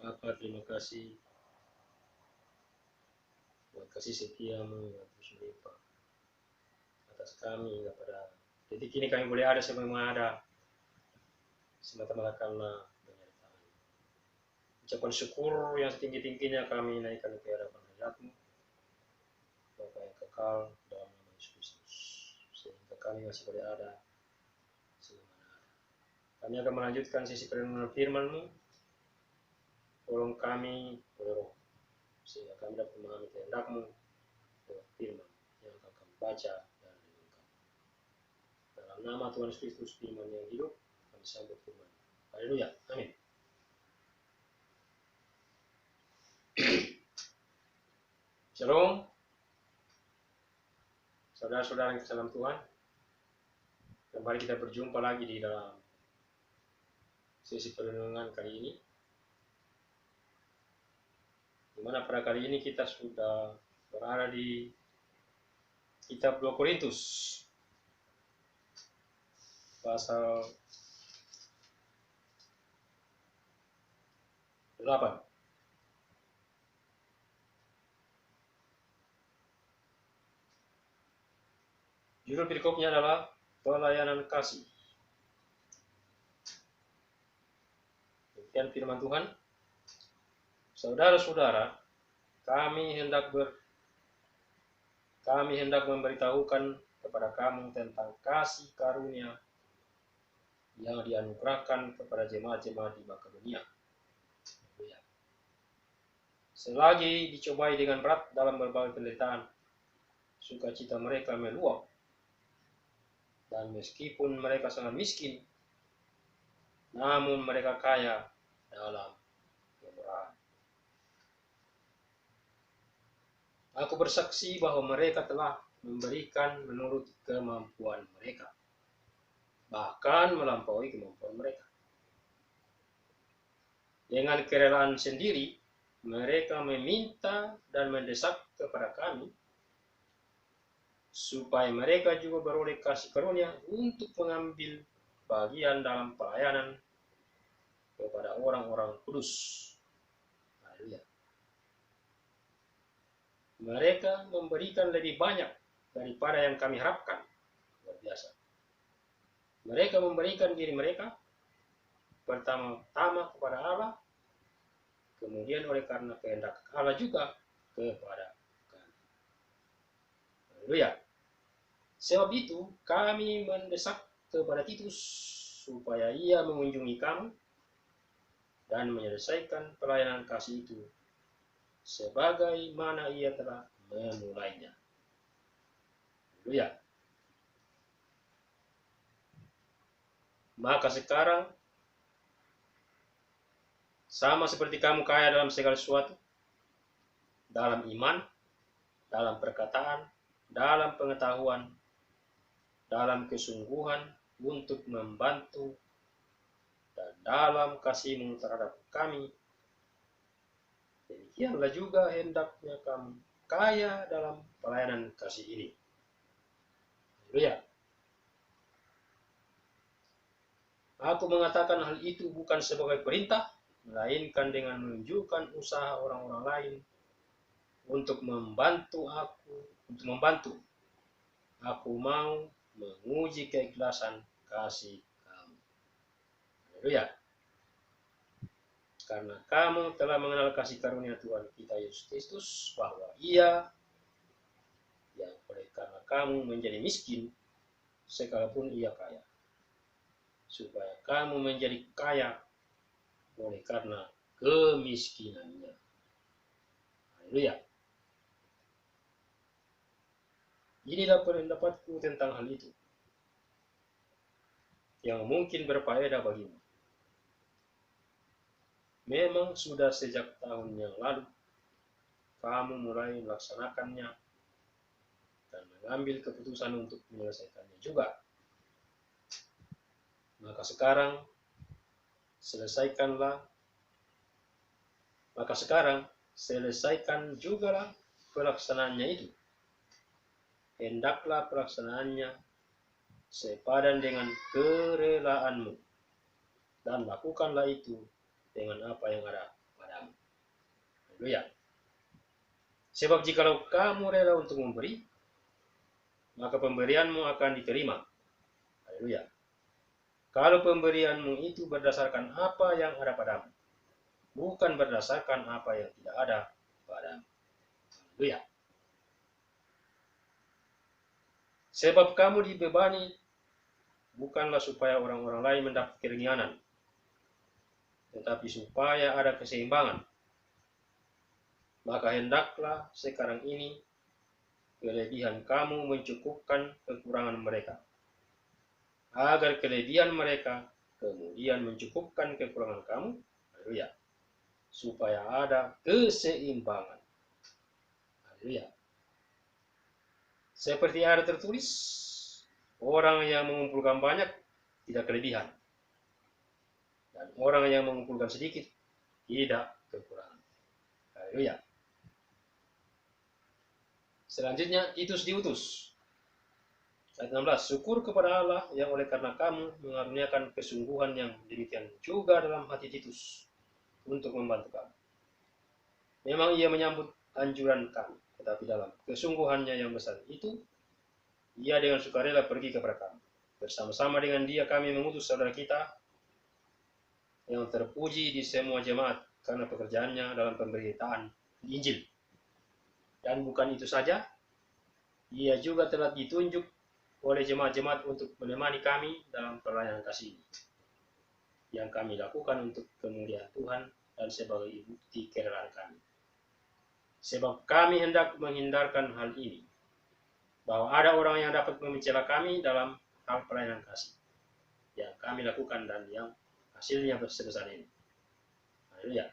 Bapa, terima kasih buat kasih setiamu yang terus melimpah atas kami hingga pada detik ini kami boleh ada semua ada semata-mata karena penyertaan. Ucapan syukur yang setinggi-tingginya kami naikkan ke hadapan hadirat-Mu, Bapa yang kekal dalam nama Yesus Kristus, sehingga kami masih boleh ada selama ada. Kami akan melanjutkan sesi perenungan firman-Mu. Tolong kami oleh Roh, sehingga kami dapat memahami kehendak-Mu lewat firman yang akan kami baca dan renungkan. Dalam nama Tuhan Yesus Kristus, firman yang hidup, kami sambut firman. Haleluya, amin. Shalom, saudara-saudara yang dalam Tuhan. Kembali kita berjumpa lagi di dalam sesi perenungan kali ini, di mana pada kali ini kita sudah berada di kitab 2 Korintus pasal 8. Judul perikopnya adalah pelayanan kasih. Demikian firman Tuhan. Saudara-saudara, kami hendak memberitahukan kepada kamu tentang kasih karunia yang dianugerahkan kepada jemaat-jemaat di Makedonia. Selagi dicobai dengan berat dalam berbagai penderitaan, sukacita mereka meluap. Dan meskipun mereka sangat miskin, namun mereka kaya dalam kemurahan. Aku bersaksi bahwa mereka telah memberikan menurut kemampuan mereka, bahkan melampaui kemampuan mereka. Dengan kerelaan sendiri, mereka meminta dan mendesak kepada kami supaya mereka juga beroleh kasih karunia untuk mengambil bagian dalam pelayanan kepada orang-orang kudus. Haleluya. Mereka memberikan lebih banyak daripada yang kami harapkan. Luar biasa. Mereka memberikan diri mereka pertama-tama kepada Allah, kemudian oleh karena kehendak Allah juga kepada kami. Haleluya. Sebab itu kami mendesak kepada Titus supaya ia mengunjungi kamu dan menyelesaikan pelayanan kasih itu sebagaimana ia telah memulainya. Haleluya. Maka sekarang sama seperti kamu kaya dalam segala sesuatu, dalam iman, dalam perkataan, dalam pengetahuan, dalam kesungguhan untuk membantu, dan dalam kasihmu terhadap kami, demikianlah juga hendaknya kamu kaya dalam pelayanan kasih ini. Haleluya. Aku mengatakan hal itu bukan sebagai perintah, melainkan dengan menunjukkan usaha orang-orang lain untuk membantu aku. Aku mau menguji keikhlasan kasih kamu. Haleluya. Karena kamu telah mengenal kasih karunia Tuhan kita Yesus Kristus, bahwa Ia yang oleh karena kamu menjadi miskin, sekalipun Ia kaya, supaya kamu menjadi kaya oleh karena kemiskinannya. Haleluya. Inilah pendapatku tentang hal itu, yang mungkin berfaedah bagimu. Memang sudah sejak tahun yang lalu kamu mulai melaksanakannya dan mengambil keputusan untuk menyelesaikannya juga. Maka sekarang selesaikan jugalah pelaksanaannya itu. Hendaklah pelaksanaannya sepadan dengan kerelaanmu, dan lakukanlah itu dengan apa yang ada padamu. Haleluya. Sebab jikalau kamu rela untuk memberi, maka pemberianmu akan diterima. Haleluya. Kalau pemberianmu itu berdasarkan apa yang ada padamu, bukan berdasarkan apa yang tidak ada padamu. Haleluya. Sebab kamu dibebani bukanlah supaya orang-orang lain mendapat keringanan, tetapi supaya ada keseimbangan. Maka hendaklah sekarang ini kelebihan kamu mencukupkan kekurangan mereka, agar kelebihan mereka kemudian mencukupkan kekurangan kamu. Haleluya. Supaya ada keseimbangan. Haleluya. Seperti ada tertulis, orang yang mengumpulkan banyak tidak kelebihan, dan orang yang mengumpulkan sedikit tidak kekurangan. Haleluya. Selanjutnya, Titus diutus. Ayat 16, syukur kepada Allah yang oleh karena kamu mengaruniakan kesungguhan yang demikian juga dalam hati Titus untuk membantu kamu. Memang ia menyambut anjuran kami, tetapi dalam kesungguhannya yang besar itu, ia dengan sukarela pergi kepada kami. Bersama-sama dengan dia kami mengutus saudara kita yang terpuji di semua jemaat karena pekerjaannya dalam pemberitaan Injil. Dan bukan itu saja, ia juga telah ditunjuk oleh jemaat-jemaat untuk menemani kami dalam pelayanan kasih yang kami lakukan untuk kemuliaan Tuhan dan sebagai bukti kerelaan kami. Sebab kami hendak menghindarkan hal ini, bahwa ada orang yang dapat mencela kami dalam hal pelayanan kasih yang kami lakukan dan yang hasilnya sebesar ini. Haleluya.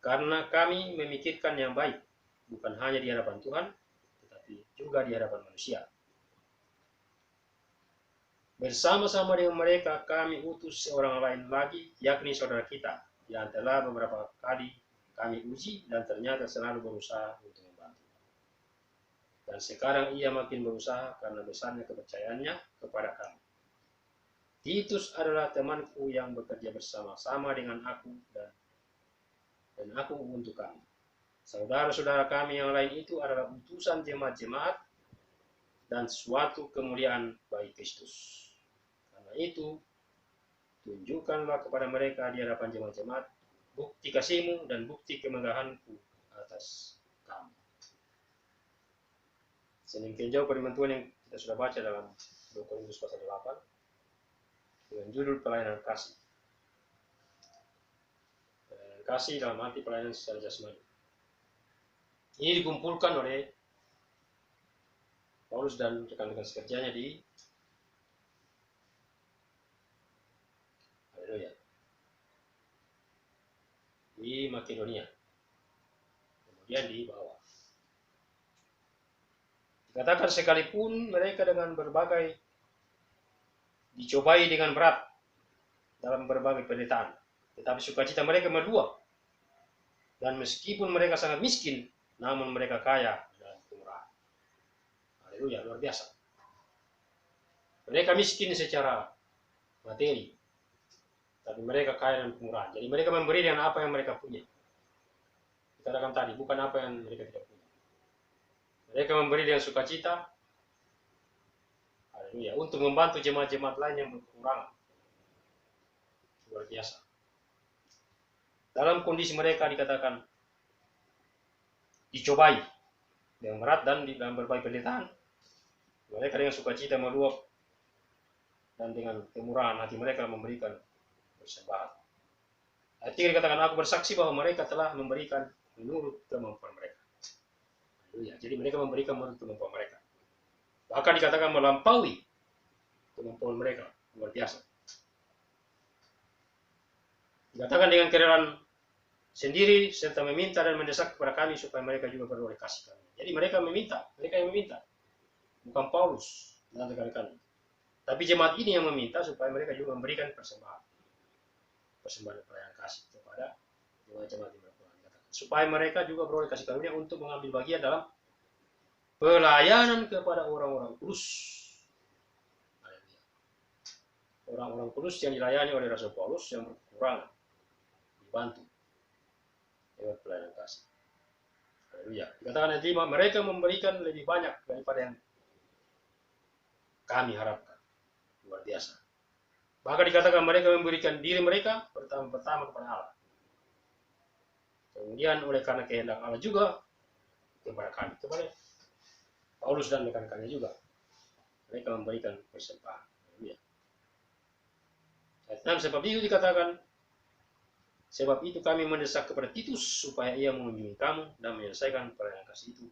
Karena kami memikirkan yang baik, bukan hanya di hadapan Tuhan, tetapi juga di hadapan manusia. Bersama-sama dengan mereka kami utus seorang lain lagi, yakni saudara kita, yang telah beberapa kali kami uji dan ternyata selalu berusaha untuk membantu. Dan sekarang ia makin berusaha karena besarnya kepercayaannya kepada kami. Titus adalah temanku yang bekerja bersama-sama dengan aku dan aku untuk kami. Saudara-saudara kami yang lain itu adalah utusan jemaat-jemaat dan suatu kemuliaan bagi Kristus. Karena itu, tunjukkanlah kepada mereka di hadapan jemaat-jemaat bukti kasihmu dan bukti kemegahanku atas kamu. Sedemikian jauh firman Tuhan yang kita sudah baca dalam 2 Korintus pasal 8 dengan judul pelayanan kasih. Pelayanan kasih dalam arti pelayanan secara jasmani. Ini dikumpulkan oleh Paulus dan rekan-rekan sekerjanya di Makedonia, kemudian di bawah. Dikatakan sekalipun mereka dengan berbagai dicobai dengan berat dalam berbagai penderitaan, tetapi sukacita mereka meluap. Dan meskipun mereka sangat miskin, namun mereka kaya dan kemurahan. Haleluya, luar biasa. Mereka miskin secara materi, tapi mereka kaya dan kemurahan. Jadi mereka memberi dengan apa yang mereka punya. Dikatakan tadi, bukan apa yang mereka tidak punya. Mereka memberi dengan sukacita, haleluya, untuk membantu jemaat-jemaat lain yang berkekurangan. Luar biasa. Dalam kondisi mereka dikatakan dicobai dengan berat dan dalam berbagai penderitaan, mereka dengan sukacita meluap dan dengan kemurahan hati mereka memberikan persembahan. Artinya dikatakan aku bersaksi bahwa mereka telah memberikan menurut kemampuan mereka. Haleluya. Jadi mereka memberikan menurut kemampuan mereka. Bahkan dikatakan melampaui kemampuan mereka. Luar biasa. Dikatakan dengan kerelaan sendiri serta meminta dan mendesak kepada kami supaya mereka juga beroleh kasih kami. Jadi mereka yang meminta. Bukan Paulus dan rekan-rekan. Tapi jemaat ini yang meminta supaya mereka juga memberikan persembahan pelayanan kasih kepada jemaat-jemaat yang berkurang. Supaya mereka juga beroleh kasih karunia untuk mengambil bagian dalam pelayanan kepada orang-orang kudus. Orang-orang kudus yang dilayani oleh Rasul Paulus yang berkekurangan dibantu. lewat pelayanan kasih. Haleluya. Dikatakan ayat 5, mereka memberikan lebih banyak daripada yang kami harapkan. Luar biasa. Maka dikatakan mereka memberikan diri mereka pertama-tama kepada Allah. Kemudian oleh karena kehendak Allah juga kepada kami, kepada Paulus dan rekan-rekannya juga. Mereka memberikan persembahan. Haleluya. Ayat 6, sebab itu dikatakan, sebab itu kami mendesak kepada Titus supaya ia mengunjungi kamu dan menyelesaikan pelayanan kasih itu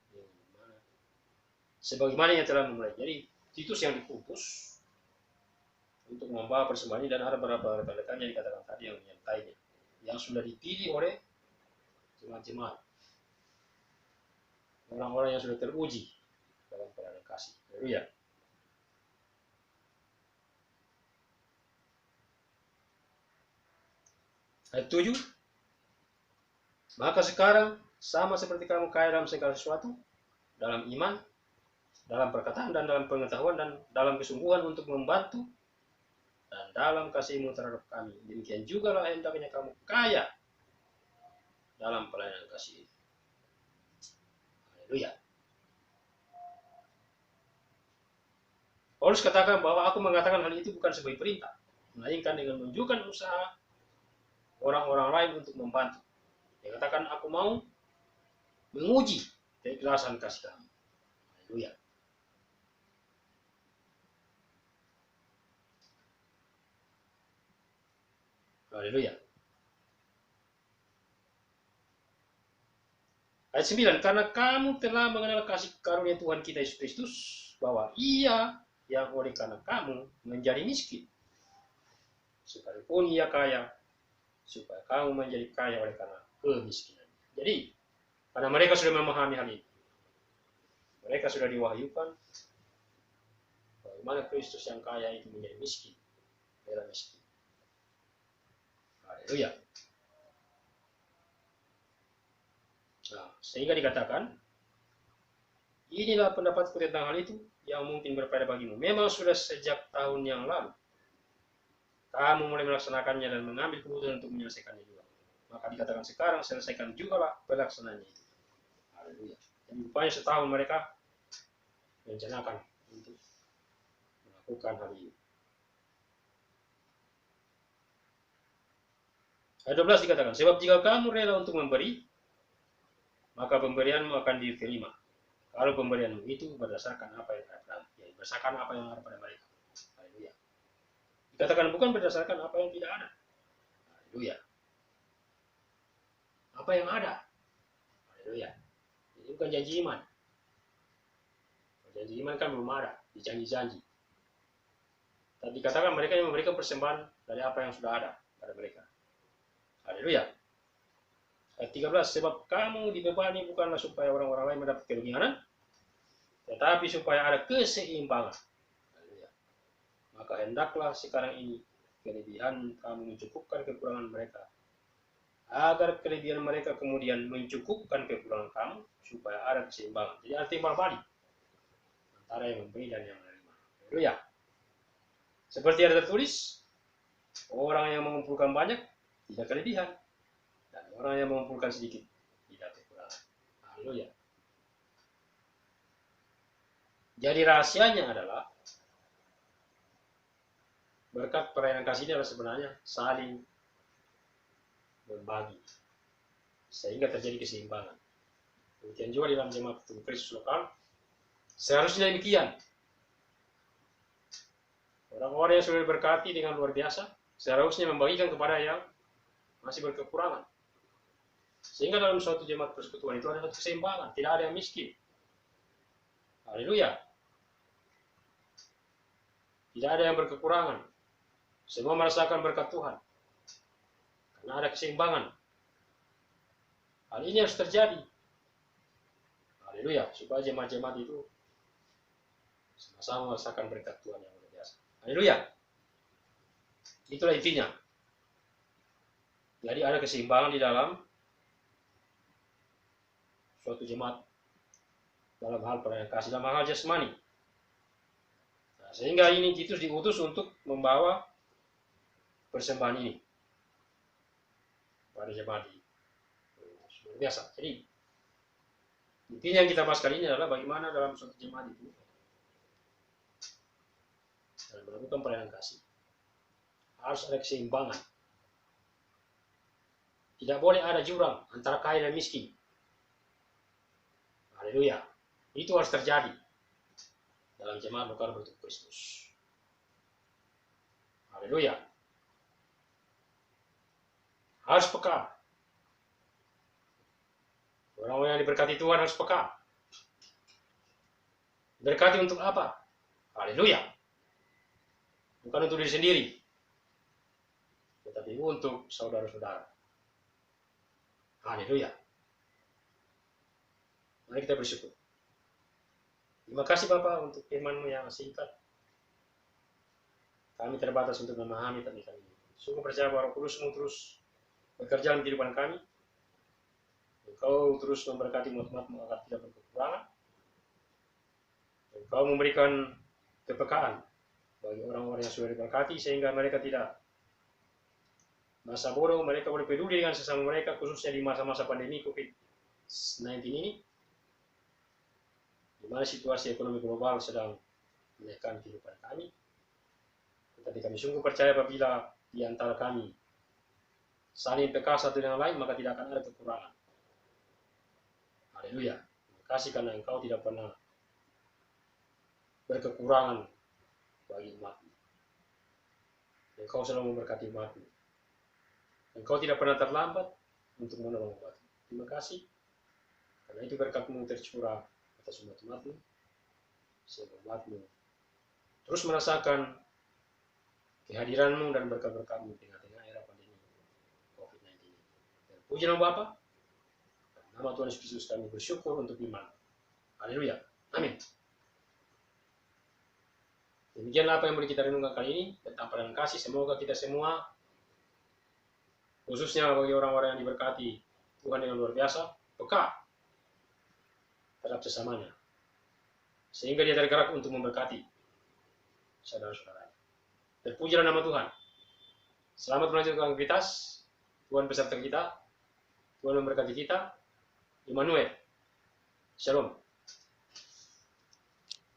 sebagaimana yang telah memulai. Jadi Titus yang dikutus untuk membawa persembahan ini, dan ada beberapa rekan-rekannya dikatakan tadi yang menyertainya, yang sudah dipilih oleh jemaat-jemaat, orang-orang yang sudah teruji dalam pelayanan kasih. Haleluya. Ayat 7, maka sekarang sama seperti kamu kaya dalam segala sesuatu, dalam iman, dalam perkataan, dan dalam pengetahuan, dan dalam kesungguhan untuk membantu, dan dalam kasihmu terhadap kami, demikian juga lah hendaknya kamu kaya dalam pelayanan kasih ini. Haleluya. Paulus katakan bahwa aku mengatakan hal itu bukan sebagai perintah, melainkan dengan menunjukkan usaha orang-orang lain untuk membantu. Dia katakan aku mau menguji keikhlasan kasih kamu. Haleluya. Haleluya. Ayat 9, karena kamu telah mengenal kasih karunia Tuhan kita Yesus Kristus, bahwa Ia yang oleh karena kamu menjadi miskin, sekalipun Ia kaya, supaya kamu menjadi kaya oleh karena kemiskinan. Jadi, karena mereka sudah memahami hal ini, mereka sudah diwahyukan bagaimana Kristus yang kaya itu menjadi miskin, rela miskin. Haleluya. Nah, sehingga dikatakan, inilah pendapatku tentang hal itu yang mungkin berbeda bagimu. Memang sudah sejak tahun yang lalu kamu mulai melaksanakannya dan mengambil keputusan untuk menyelesaikannya juga. Maka dikatakan sekarang selesaikan juga lah pelaksanaannya itu. Haleluya. Dan rupanya setahun mereka merencanakan untuk melakukan hal ini. Ayat 12 dikatakan, sebab jika kamu rela untuk memberi, maka pemberianmu akan diterima. Kalau pemberianmu itu berdasarkan apa yang ada, berdasarkan apa yang ada pada mereka. Haleluya. Dikatakan bukan berdasarkan apa yang tidak ada. Haleluya. Apa yang ada. Haleluya. Ini bukan janji iman. Janji iman kan belum ada, dijanji-janji. Tapi dikatakan mereka yang memberikan persembahan dari apa yang sudah ada pada mereka. Haleluya. Ayat 13, sebab kamu dibebani bukanlah supaya orang-orang lain mendapat kerugian, tetapi supaya ada keseimbangan. Haleluya. Maka hendaklah sekarang ini kelebihan kamu mencukupkan kekurangan mereka, agar kelebihan mereka kemudian mencukupkan kekurangan kamu, supaya ada keseimbangan. Jadi ada timbal balik antara yang memberi dan yang menerima. Haleluya. Seperti ada tertulis, orang yang mengumpulkan banyak tidak kelebihan, dan orang yang mengumpulkan sedikit tidak kekurangan. Haleluya. Jadi rahasianya adalah berkat pelayanan kasih ini adalah sebenarnya saling berbagi sehingga terjadi keseimbangan. Demikian juga dalam jemaat Kristus lokal seharusnya demikian. Orang-orang yang sudah diberkati dengan luar biasa seharusnya membagikan kepada yang masih berkekurangan. Sehingga dalam suatu jemaat persekutuan itu ada satu keseimbangan, tidak ada yang miskin. Haleluya. Tidak ada yang berkekurangan. Semua merasakan berkat Tuhan. Karena ada keseimbangan. Hal ini harus terjadi. Haleluya. Supaya jemaat-jemaat itu sama-sama merasakan berkat Tuhan yang luar biasa. Haleluya. Itulah intinya. Jadi ada keseimbangan di dalam suatu jemaat dalam hal pelayanan kasih, dalam hal jasmani. Nah, sehingga ini Titus diutus untuk membawa persembahan ini pada jemaat luar biasa. Jadi intinya yang kita bahas kali ini adalah bagaimana dalam suatu jemaat itu dalam melakukan pelayanan kasih harus ada keseimbangan. Tidak boleh ada jurang antara kaya dan miskin. Haleluya. Itu harus terjadi dalam jemaat lokal bertubuh Kristus. Haleluya. Harus peka. Orang-orang yang diberkati Tuhan harus peka. Berkati untuk apa? Haleluya. Bukan untuk diri sendiri, tetapi untuk saudara-saudara. Haleluya. Mari kita bersyukur. Terima kasih Bapak untuk firman-Mu yang singkat. Kami terbatas untuk memahami, tapi kami sungguh percaya bahwa Roh Kudus-Mu terus bekerja dalam kehidupan kami. Engkau terus memberkati umat-Mu agar tidak berkekurangan. Engkau memberikan kepekaan bagi orang-orang yang sudah diberkati sehingga mereka tidak masa bodoh, mereka boleh peduli dengan sesama mereka, khususnya di masa-masa pandemi COVID-19 ini, di mana situasi ekonomi global sedang menekan kehidupan kami. Tetapi kami sungguh percaya apabila di antara kami saling peka satu dengan lain, maka tidak akan ada kekurangan. Haleluya. Terima kasih karena Engkau tidak pernah berkekurangan bagi umat-Mu. Engkau selalu memberkati umat-Mu. Engkau tidak pernah terlambat untuk menolong umat-Mu. Terima kasih. Karena itu berkat-Mu tercurah atas umat-Mu, sehingga umat-Mu terus merasakan kehadiran-Mu dan berkat-berkat-Mu di tengah-tengah era pandemi COVID-19 ini. Dan puji nama Bapa, dalam nama Tuhan Yesus Kristus kami bersyukur untuk iman. Haleluya. Amin. Demikianlah apa yang boleh kita renungkan kali ini tentang pelayanan kasih. Semoga kita semua, khususnya bagi orang-orang yang diberkati Tuhan dengan luar biasa, peka terhadap sesamanya, sehingga dia tergerak untuk memberkati saudara-saudaranya. Terpujilah nama Tuhan. Selamat melanjutkan aktivitas. Tuhan beserta kita. Tuhan memberkati kita. Immanuel. Shalom.